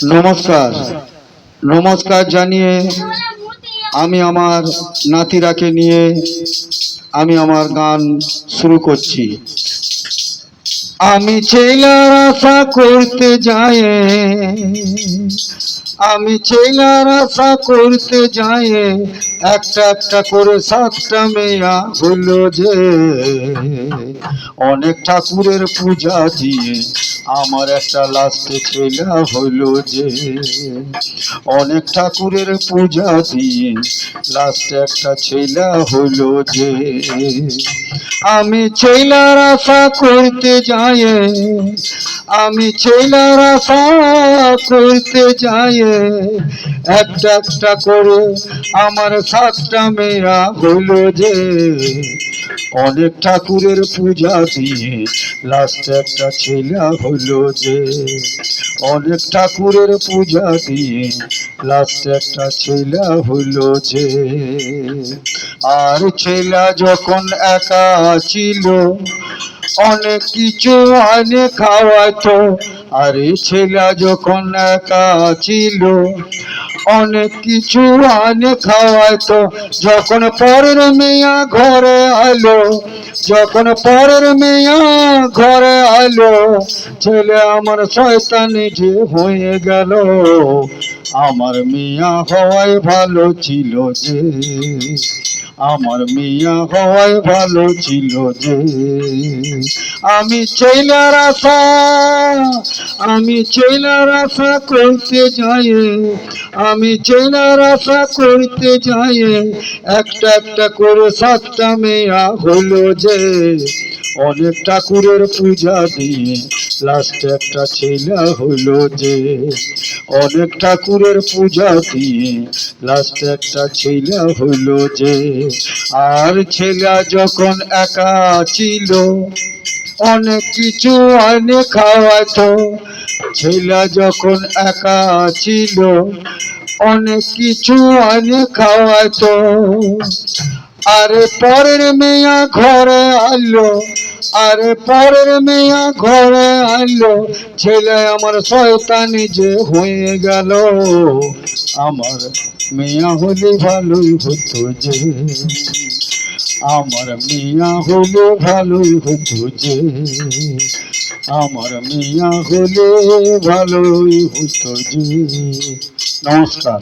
নমস্কার। নমস্কার জানিয়ে আমি আমার নাতিরাকে নিয়ে আমি আমার গান শুরু করছি। আমি ছেলার আশা করতে যাই, আমি ছেলার আশা করতে যাই, একটা একটা করে সাতটা মেয়া হলো যে। অনেক ঠাকুরের পূজা দিয়ে আমার একটা লাস্টে ছেলা হলো যে। অনেক ঠাকুরের পূজা দিয়ে লাস্টে একটা ছেলা হলো যে। আমি ছেলার আশা করতে যাই, আমি ছেলার আশা করতে যাই, একটা একটা করে আমার সাতটা মেয়া হলো যে। অনেক ঠাকুরের পূজা দিয়ে লাস্টে একটা ছেলা হলো যে। অনেক ঠাকুরের পূজা দিয়ে লাস্টে একটা ছেলা হলো যে। আর ছেলা যখন একা ছিল অনেক কিছু আনে খাওয়াতো। আরে ছেলা যখন একা ছিল অনেক কিছু আনে খাওয়াতো। যখন পরের মেয়া ঘরে আলো, যখন পরের মেয়া ঘরে আলো, ছেলে আমার শয়তানি যে হয়ে গেল। আমার মিয়া হওয়ায় ভালো ছিল যে, আমার মিয়া হওয়ায় ভালো ছিল যে। আমি ছেলার আশা, আমি ছেলার আশা করতে যাই, আমি ছেলার আশা করতে যাই, একটা একটা করে সাতটা মেয়া হলো যে। অনেক ঠাকুরের পূজা দিয়ে লাস্টে একটা ছেলা হলো যে। অনেক ঠাকুরের পূজা দিয়ে লাস্টে একটা ছেলা হলো যে। আর ছেলা যখন একা ছিল অনেক কিছু আনে খাওয়াতো। ছেলা যখন একা ছিল অনেক কিছু আনে খাওয়াতো। আরে পরের মেয়া ঘরে আলো, আরে পরের মেয়া ঘরে আলো, ছেলে আমার শয়তানি যে হয়ে গেল। আমার মেয়া হলে ভালোই হতো যে, আমার মিয়া হলে ভালোই হতো যে, আমার মিয়া হলে ভালোই হতো যে। নমস্কার।